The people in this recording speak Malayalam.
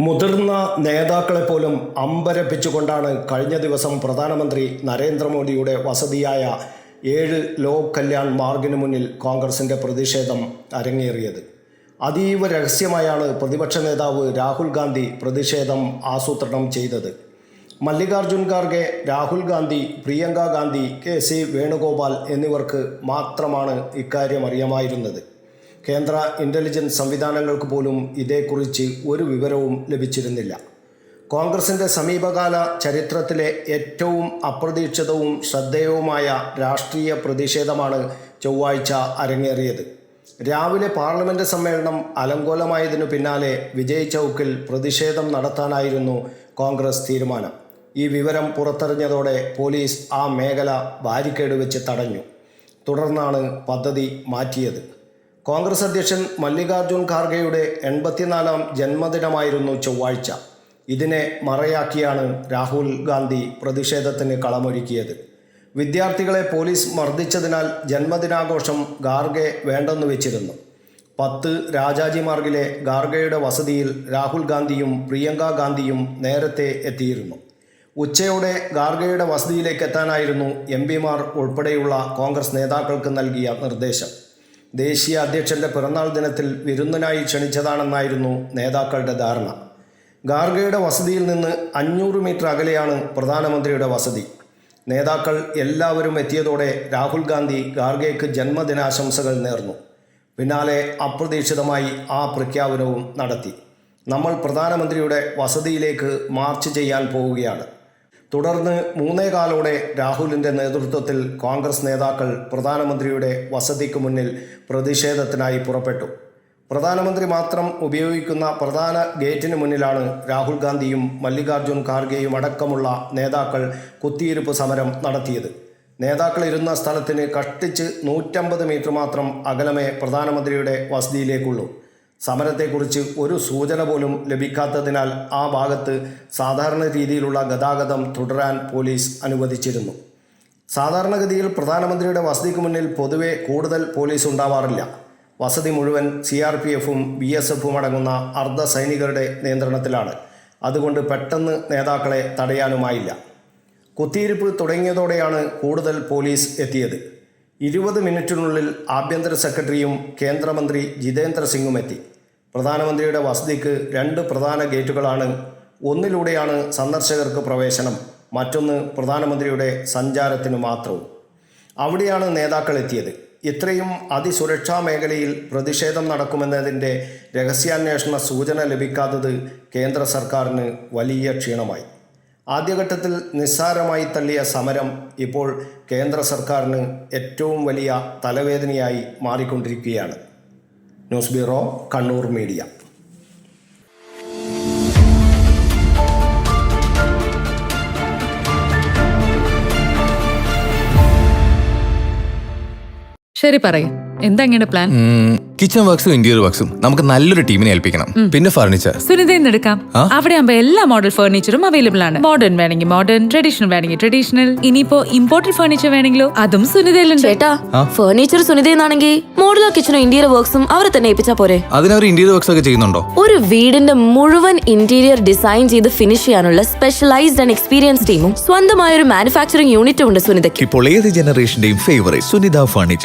മുതിർന്ന നേതാക്കളെ പോലും അമ്പരപ്പിച്ചുകൊണ്ടാണ് കഴിഞ്ഞ ദിവസം പ്രധാനമന്ത്രി നരേന്ദ്രമോദിയുടെ വസതിയായ 7 ലോക് കല്യാൺ മാർഗിന് മുന്നിൽ കോൺഗ്രസിൻ്റെ പ്രതിഷേധം അരങ്ങേറിയത്. അതീവ രഹസ്യമായാണ് പ്രതിപക്ഷ നേതാവ് രാഹുൽ ഗാന്ധി പ്രതിഷേധം ആസൂത്രണം ചെയ്തത്. മല്ലികാർജുൻ ഖാർഗെ, രാഹുൽ ഗാന്ധി, പ്രിയങ്ക ഗാന്ധി, കെ.സി. വേണുഗോപാൽ എന്നിവർക്ക് മാത്രമാണ് ഇക്കാര്യം അറിയാമായിരുന്നത്. കേന്ദ്ര ഇൻ്റലിജൻസ് സംവിധാനങ്ങൾക്ക് പോലും ഇതേക്കുറിച്ച് ഒരു വിവരവും ലഭിച്ചിരുന്നില്ല. കോൺഗ്രസിൻ്റെ സമീപകാല ചരിത്രത്തിലെ ഏറ്റവും അപ്രതീക്ഷിതവും ശ്രദ്ധേയവുമായ രാഷ്ട്രീയ പ്രതിഷേധമാണ് ചൊവ്വാഴ്ച അരങ്ങേറിയത്. രാവിലെ പാർലമെൻറ്റ് സമ്മേളനം അലങ്കോലമായതിനു പിന്നാലെ വിജയ് ചൗക്കിൽ പ്രതിഷേധം നടത്താനായിരുന്നു കോൺഗ്രസ് തീരുമാനം. ഈ വിവരം പുറത്തറിഞ്ഞതോടെ പോലീസ് ആ മേഖല ബാരിക്കേഡ് വെച്ച് തടഞ്ഞു. തുടർന്നാണ് പദ്ധതി മാറ്റിയത്. കോൺഗ്രസ് അധ്യക്ഷൻ മല്ലികാർജുൻ ഖാർഗെയുടെ 84ാം ജന്മദിനമായിരുന്നു ചൊവ്വാഴ്ച. ഇതിനെ മറയാക്കിയാണ് രാഹുൽ ഗാന്ധി പ്രതിഷേധത്തിന് കളമൊരുക്കിയത്. വിദ്യാർത്ഥികളെ പോലീസ് മർദ്ദിച്ചതിനാൽ ജന്മദിനാഘോഷം ഖാർഗെ വേണ്ടെന്ന് വെച്ചിരുന്നു. 10 രാജാജി മാർഗിലെ ഖാർഗെയുടെ വസതിയിൽ രാഹുൽ ഗാന്ധിയും പ്രിയങ്ക ഗാന്ധിയും നേരത്തെ എത്തിയിരുന്നു. ഉച്ചയോടെ ഖാർഗെയുടെ വസതിയിലേക്ക് എത്താനായിരുന്നു എം.പിമാർ ഉൾപ്പെടെയുള്ള കോൺഗ്രസ് നേതാക്കൾക്ക് നൽകിയ നിർദ്ദേശം. ദേശീയ അധ്യക്ഷൻ്റെ പിറന്നാൾ ദിനത്തിൽ വിരുന്നിനായി ക്ഷണിച്ചതാണെന്നായിരുന്നു നേതാക്കളുടെ ധാരണ. ഖാർഗെയുടെ വസതിയിൽ നിന്ന് 500 മീറ്റർ അകലെയാണ് പ്രധാനമന്ത്രിയുടെ വസതി. നേതാക്കൾ എല്ലാവരും എത്തിയതോടെ രാഹുൽ ഗാന്ധി ഖാർഗെയ്ക്ക് ജന്മദിനാശംസകൾ നേർന്നു. പിന്നാലെ അപ്രതീക്ഷിതമായി ആ പ്രഖ്യാപനവും നടത്തി. നമ്മൾ പ്രധാനമന്ത്രിയുടെ വസതിയിലേക്ക് മാർച്ച് ചെയ്യാൻ പോവുകയാണ്. തുടർന്ന് 3:15 രാഹുലിൻ്റെ നേതൃത്വത്തിൽ കോൺഗ്രസ് നേതാക്കൾ പ്രധാനമന്ത്രിയുടെ വസതിക്ക് മുന്നിൽ പ്രതിഷേധത്തിനായി പുറപ്പെട്ടു. പ്രധാനമന്ത്രി മാത്രം ഉപയോഗിക്കുന്ന പ്രധാന ഗേറ്റിന് മുന്നിലാണ് രാഹുൽ ഗാന്ധിയും മല്ലികാർജുൻ ഖാർഗെയും അടക്കമുള്ള നേതാക്കൾ കുത്തിയിരിപ്പ് സമരം നടത്തിയത്. നേതാക്കൾ ഇരുന്ന സ്ഥലത്തിന് കഷ്ടിച്ച് 150 മീറ്റർ മാത്രം അകലമേ പ്രധാനമന്ത്രിയുടെ വസതിയിലേക്കുള്ളൂ. സമരത്തെക്കുറിച്ച് ഒരു സൂചന പോലും ലഭിക്കാത്തതിനാൽ ആ ഭാഗത്ത് സാധാരണ രീതിയിലുള്ള ഗതാഗതം തുടരാൻ പോലീസ് അനുവദിച്ചിരുന്നു. സാധാരണഗതിയിൽ പ്രധാനമന്ത്രിയുടെ വസതിക്ക് മുന്നിൽ പൊതുവെ കൂടുതൽ പോലീസ് ഉണ്ടാവാറില്ല. വസതി മുഴുവൻ CRPFും BSFും അടങ്ങുന്ന അർദ്ധ സൈനികരുടെ നിയന്ത്രണത്തിലാണ്. അതുകൊണ്ട് പെട്ടെന്ന് നേതാക്കളെ തടയാനുമായില്ല. കുത്തിയിരിപ്പ് തുടങ്ങിയതോടെയാണ് കൂടുതൽ പോലീസ് എത്തിയത്. 20 മിനിറ്റിനുള്ളിൽ ആഭ്യന്തര സെക്രട്ടറിയും കേന്ദ്രമന്ത്രി ജിതേന്ദ്ര സിംഗും എത്തി. പ്രധാനമന്ത്രിയുടെ വസതിക്ക് 2 പ്രധാന ഗേറ്റുകളാണ്. ഒന്നിലൂടെയാണ് സന്ദർശകർക്ക് പ്രവേശനം, മറ്റൊന്ന് പ്രധാനമന്ത്രിയുടെ സഞ്ചാരത്തിന് മാത്രവും. അവിടെയാണ് നേതാക്കൾ എത്തിയത്. ഇത്രയും അതിസുരക്ഷാ മേഖലയിൽ പ്രതിഷേധം നടക്കുമെന്നതിൻ്റെ രഹസ്യാന്വേഷണ സൂചന ലഭിക്കാത്തത് കേന്ദ്ര സർക്കാരിന് വലിയ ക്ഷീണമായി. ആദ്യഘട്ടത്തിൽ നിസ്സാരമായി തള്ളിയ സമരം ഇപ്പോൾ കേന്ദ്ര സർക്കാരിന് ഏറ്റവും വലിയ തലവേദനയായി മാറിക്കൊണ്ടിരിക്കുകയാണ്. News bureau, Kannur media. ശരി, പറയും എന്താ ഇങ്ങനെ പ്ലാൻ? കിച്ചൺ വർക്സും ഇന്റീരിയർ വർക്സും നമുക്ക് നല്ലൊരു ടീമിനെ ഏൽപ്പിക്കണം. പിന്നെ ഫർണിച്ചർ സുനിതയിൽ എടുക്കാം. അവിടെ ആകുമ്പോ എല്ലാ മോഡൽ ഫർണിച്ചറും അവൈലബിൾ ആണ്. മോഡേൺ വേണമെങ്കിൽ മോഡേൺ, ട്രഡീഷണൽ വേണമെങ്കിൽ ട്രഡീഷണൽ. ഇനിയിപ്പോ ഇമ്പോർട്ടഡ് ഫർണിച്ചർ വേണമെങ്കിലോ അതും സുനിതയിലുണ്ട്. ചേട്ടാ, ഫർണിച്ചർ സുനിതയിലാണെങ്കിൽ മോഡുലാർ കിച്ചണും ഇന്റീരിയർ വർക്സും അവരെ തന്നെ ഏൽപ്പിച്ചാ പോരെ? അതിനവർ ഇന്റീരിയർ വർക്സ് ഒക്കെ ചെയ്യുന്നുണ്ടോ? ഒരു വീടിന്റെ മുഴുവൻ ഇന്റീരിയർ ഡിസൈൻ ചെയ്ത് ഫിനിഷ് ചെയ്യാനുള്ള സ്പെഷ്യലൈസ്ഡ് ആൻഡ് എക്സ്പീരിയൻസ് ടീമും സ്വന്തമായ ഒരു മാനുഫാക്ചറിംഗ് യൂണിറ്റും ഉണ്ട് സുനിതയ്ക്ക്. ഇപ്പോൾ ഏത് ജനറേഷന്റെയും ഫേവറേറ്റ് സുനിത ഫർണിച്ചർ.